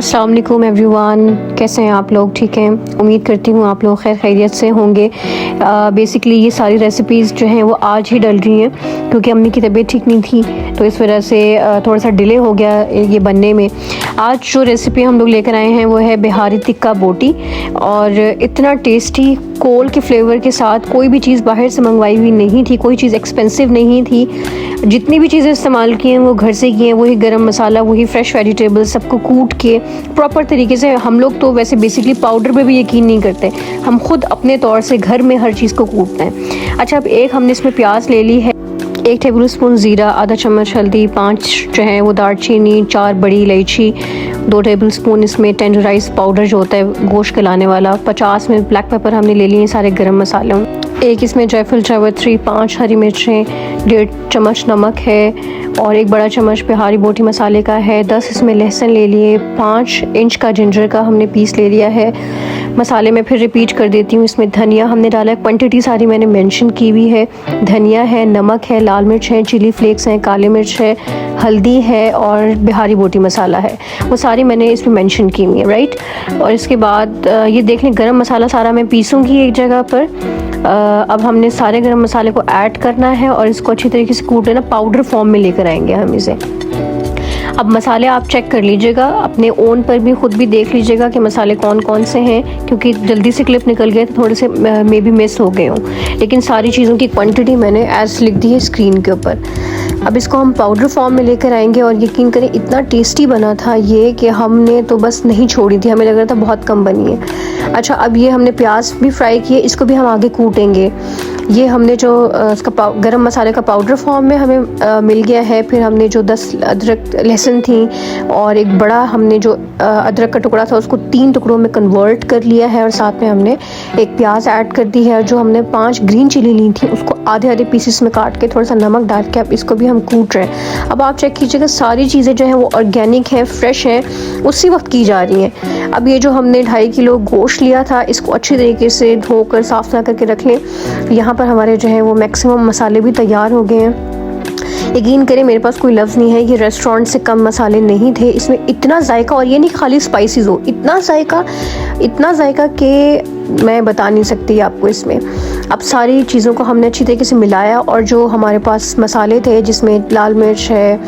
अस्सलाम वालेकुम एवरीवन, कैसे हैं आप लोग? ठीक हैं, उम्मीद करती हूँ आप लोग खैर खैरियत से होंगे। बेसिकली ये सारी रेसिपीज़ जो हैं वो आज ही डल रही हैं क्योंकि अम्मी की तबीयत ठीक नहीं थी, तो इस वजह से थोड़ा सा डिले हो गया ये बनने में। आज जो रेसिपी हम लोग लेकर आए हैं वो है बिहारी टिक्का बोटी, और इतना टेस्टी कोल के फ्लेवर के साथ। कोई भी चीज़ बाहर से मंगवाई हुई नहीं थी, कोई चीज़ एक्सपेंसिव नहीं थी। जितनी भी चीज़ें इस्तेमाल की हैं वो घर से की हैं, वही गरम मसाला, वही फ्रेश वेजिटेबल, सबको कूट के प्रॉपर तरीके से। हम लोग तो वैसे बेसिकली पाउडर पे भी यकीन नहीं करते, हम खुद अपने तौर से घर में हर चीज़ को कूटते हैं। अच्छा, अब एक हमने इसमें प्याज ले ली है, 1 टेबल स्पून ज़ीरा, आधा चम्मच हल्दी, 5 जो है वो दालचीनी, 4 बड़ी इलायची, 2 टेबल स्पून इसमें टेंडराइज पाउडर जो होता है गोश्त गलाने वाला, 50 में ब्लैक पेपर हमने ले लिए सारे गरम मसालों, 1 इसमें जायफल जावित्री, 5 हरी मिर्चें, 1.5 चम्मच नमक है, और 1 बड़ा चम्मच बिहारी बोटी मसाले का है, 10 इसमें लहसुन ले लिए, 5 इंच का जिंजर का हमने पीस ले लिया है। मसाले में फिर रिपीट कर देती हूँ, इसमें धनिया हमने डाला है, क्वांटिटी सारी मैंने मेंशन की हुई है। धनिया है, नमक है, लाल मिर्च है, चिली फ्लेक्स हैं, काली मिर्च है, हल्दी है और बिहारी बोटी मसाला है, वो सारी मैंने इसमें मेंशन की हुई है, राइट। और इसके बाद ये देख लें, गरम मसाला सारा मैं पीसूँगी एक जगह पर। अब हमने सारे गरम मसाले को ऐड करना है और इसको अच्छी तरीके से कूट लेना, पाउडर फॉर्म में लेकर आएंगे हम इसे। अब मसाले आप चेक कर लीजिएगा, अपने ओन पर भी खुद भी देख लीजिएगा कि मसाले कौन कौन से हैं, क्योंकि जल्दी से क्लिप निकल गए तो थोड़े से मे बी मिस हो गए हों, लेकिन सारी चीज़ों की क्वांटिटी मैंने एज लिख दी है स्क्रीन के ऊपर। अब इसको हम पाउडर फॉर्म में लेकर आएंगे, और यकीन करें इतना टेस्टी बना था ये कि हमने तो बस नहीं छोड़ी थी, हमें लग रहा था बहुत कम बनी है। अच्छा, अब ये हमने प्याज भी फ्राई किए, इसको भी हम आगे कूटेंगे। ये हमने जो इसका गरम मसाले का पाउडर फॉर्म में हमें मिल गया है। फिर हमने जो 10 अदरक लहसुन थी और एक बड़ा हमने जो अदरक का टुकड़ा था उसको 3 टुकड़ों में कन्वर्ट कर लिया है, और साथ में हमने एक प्याज ऐड कर दी है, और जो हमने 5 ग्रीन चिली ली थी उसको आधे आधे पीसेस में काट के थोड़ा सा नमक डाल के अब इसको भी हम कूट रहे हैं। अब आप चेक कीजिएगा, सारी चीज़ें जो हैं वो ऑर्गेनिक हैं, फ्रेश हैं, उसी वक्त की जा रही हैं। अब ये जो हमने 2.5 किलो गोश्त लिया था, इसको अच्छी तरीके से धोकर साफ सुथरा करके रख लें। यहाँ पर हमारे जो है वो मैक्सिमम मसाले भी तैयार हो गए हैं। यकीन करें, मेरे पास कोई लफ्ज़ नहीं है, ये रेस्टोरेंट से कम मसाले नहीं थे। इसमें इतना जायका, और ये नहीं खाली स्पाइसीज हो, इतना जायका कि मैं बता नहीं सकती आपको इसमें। अब सारी चीज़ों को हमने अच्छी तरीके से मिलाया, और जो हमारे पास मसाले थे जिसमें लाल मिर्च है,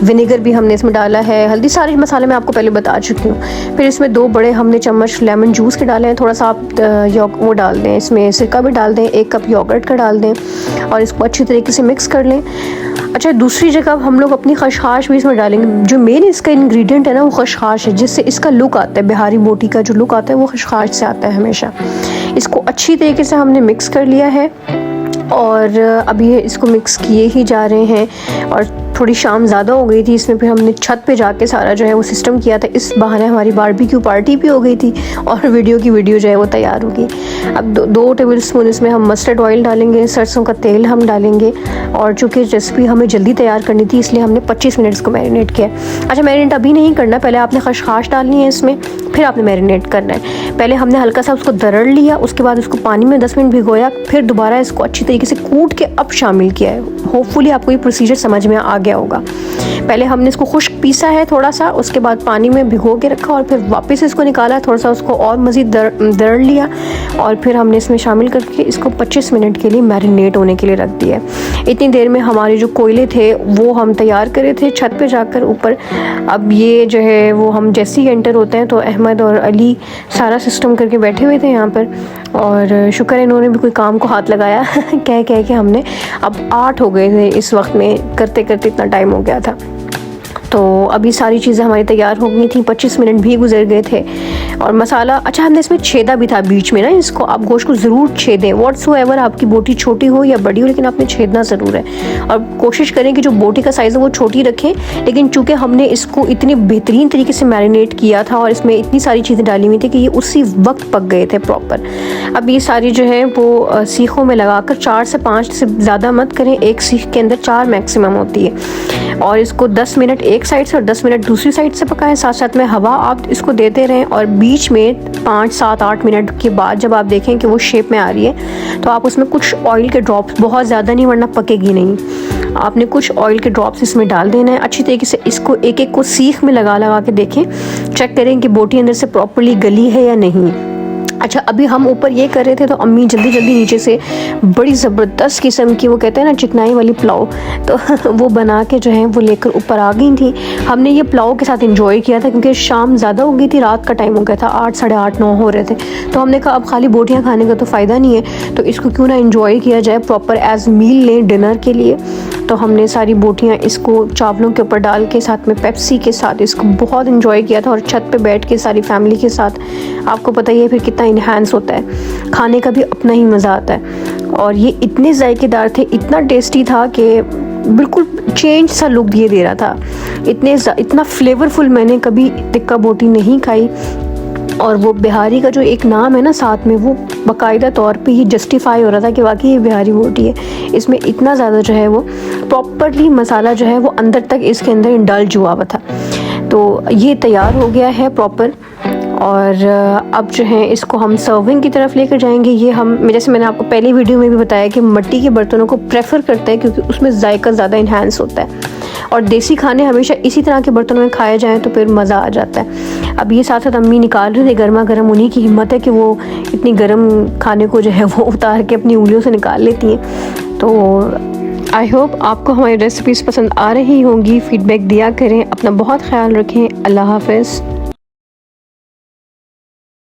विनेगर भी हमने इसमें डाला है, हल्दी, सारे मसाले मैं आपको पहले बता चुकी हूँ। फिर इसमें 2 बड़े हमने चम्मच लेमन जूस के डाले हैं, थोड़ा सा आप वो डाल दें, इसमें सिरका भी डाल दें, 1 कप योगर्ट का डाल दें, और इसको अच्छी तरीके से मिक्स कर लें। अच्छा, दूसरी जगह हम लोग अपनी खशखाश भी इसमें डालेंगे। जो मेन इसका इंग्रेडिएंट है ना वो खशखाश है, जिससे इसका लुक आता है, बिहारी बोटी का जो लुक आता है वो खशखाश से आता है हमेशा। इसको अच्छी तरीके से हमने मिक्स कर लिया है, और अभी इसको मिक्स किए ही जा रहे हैं। और थोड़ी शाम ज़्यादा हो गई थी इसमें, फिर हमने छत पे जाके सारा जो है वो सिस्टम किया था। इस बहाने हमारी बारबेक्यू पार्टी भी हो गई थी, और वीडियो जो है वो तैयार होगी। अब 2 टेबल स्पून इसमें हम मस्टर्ड ऑयल डालेंगे, सरसों का तेल हम डालेंगे, और चूँकि रेसिपी हमें जल्दी तैयार करनी थी इसलिए हमने 25 मिनट इसको मैरिनेट किया। अच्छा, मैरिनेट अभी नहीं करना, पहले आपने खशखाश डालनी है इसमें, फिर आपने मैरिनेट करना है। पहले हमने हल्का सा उसको दरड़ लिया, उसके बाद उसको पानी में 10 मिनट भिगोया, फिर दोबारा इसको अच्छी तरीके से कूट के अब शामिल किया है। होपफुली आपको ये प्रोसीजर समझ में आ गया होगा। पहले हमने इसको खुश्क पीसा है थोड़ा सा, उसके बाद पानी में भिगो के रखा, और फिर वापस इसको निकाला, थोड़ा सा उसको और मज़ीद दरड़ लिया, और फिर हमने इसमें शामिल करके इसको 25 मिनट के लिए मैरिनेट होने के लिए रख दिया। इतनी देर में हमारे जो कोयले थे वो हम तैयार करे थे छत पे जाकर ऊपर। अब ये जो है वो हम जैसे ही एंटर होते हैं तो अहमद और अली सारा सिस्टम करके बैठे हुए थे यहाँ पर, और शुक्र है इन्होंने भी कोई काम को हाथ लगाया कह के हमने अब 8 हो गए थे इस वक्त में, करते करते इतना टाइम हो गया था। तो अभी सारी चीज़ें हमारी तैयार हो गई थी, 25 मिनट भी गुजर गए थे। और मसाला, अच्छा हमने इसमें छेदा भी था बीच में ना, इसको आप गोश्त को ज़रूर छेदें, व्हाट्सएवर आपकी बोटी छोटी हो या बड़ी हो, लेकिन आपने छेदना ज़रूर है। और कोशिश करें कि जो बोटी का साइज़ है वो छोटी रखें, लेकिन चूँकि हमने इसको इतनी बेहतरीन तरीके से मैरिनेट किया था और इसमें इतनी सारी चीज़ें डाली हुई थी कि ये उसी वक्त पक गए थे प्रॉपर। अब ये सारी जो है वो सीखों में लगाकर 4 से 5 से ज़्यादा मत करें, एक सीख के अंदर 4 मैक्सिमम होती है। और इसको 10 मिनट एक साइड से और 10 मिनट दूसरी साइड से पकाएं, साथ साथ में हवा आप इसको देते रहें। और बीच में 5, 7, 8 मिनट के बाद जब आप देखें कि वो शेप में आ रही है तो आप उसमें कुछ ऑयल के ड्रॉप्स, बहुत ज़्यादा नहीं वरना पकेगी नहीं, आपने कुछ ऑयल के ड्रॉप्स इसमें डाल देना है। अच्छी तरीके से इसको एक एक को सीख में लगा लगा के देखें, चेक करें कि बोटी अंदर से प्रॉपर्ली गली है या नहीं। अच्छा, अभी हम ऊपर ये कर रहे थे तो अम्मी जल्दी जल्दी नीचे से बड़ी ज़बरदस्त किस्म की, वो कहते हैं ना चिकनाई वाली पुलाव, तो वो बना के जो है वो लेकर ऊपर आ गई थी। हमने ये पुलाव के साथ इंजॉय किया था क्योंकि शाम ज़्यादा हो गई थी, रात का टाइम हो गया था, 8 साढ़े 8 9 हो रहे थे। तो हमने कहा अब खाली बोटियाँ खाने का तो फ़ायदा नहीं है, तो इसको क्यों ना इंजॉय किया जाए, प्रॉपर एज मील लें डिनर के लिए। तो हमने सारी बोटियाँ इसको चावलों के ऊपर डाल के साथ में पेप्सी के साथ इसको बहुत इंजॉय किया था। और छत पे बैठ के सारी फैमिली के साथ, आपको पता ही है फिर कितना इन्हांस होता है, खाने का भी अपना ही मज़ा आता है। और ये इतने जायकेदार थे, इतना टेस्टी था कि बिल्कुल चेंज सा लुक दिए दे रहा था। इतना फ्लेवरफुल मैंने कभी टिक्का बोटी नहीं खाई। और वो बिहारी का जो एक नाम है ना साथ में, वो बाकायदा तौर पे ही जस्टिफाई हो रहा था कि वाकई ये बिहारी बोटी है। इसमें इतना ज़्यादा जो है वो प्रॉपरली मसाला जो है वो अंदर तक इसके अंदर इंडल्ज हुआ हुआ था। तो ये तैयार हो गया है प्रॉपर। और अब जो है इसको हम सर्विंग की तरफ लेकर जाएंगे। ये हम, जैसे मैंने आपको पहली वीडियो में भी बताया कि मिट्टी के बर्तनों को प्रेफर करते हैं क्योंकि उसमें जायका ज़्यादा इन्हांस होता है। और देसी खाने हमेशा इसी तरह के बर्तनों में खाए जाएं तो फिर मज़ा आ जाता है। अब ये साथ साथ अम्मी निकाल रहे थे गर्मा गर्म, उन्हीं की हिम्मत है कि वो इतनी गर्म खाने को जो है वो उतार के अपनी उंगलियों से निकाल लेती हैं। तो आई होप आपको हमारी रेसिपीज़ पसंद आ रही होंगी। फीडबैक दिया करें, अपना बहुत ख्याल रखें। अल्लाह हाफ़िज़।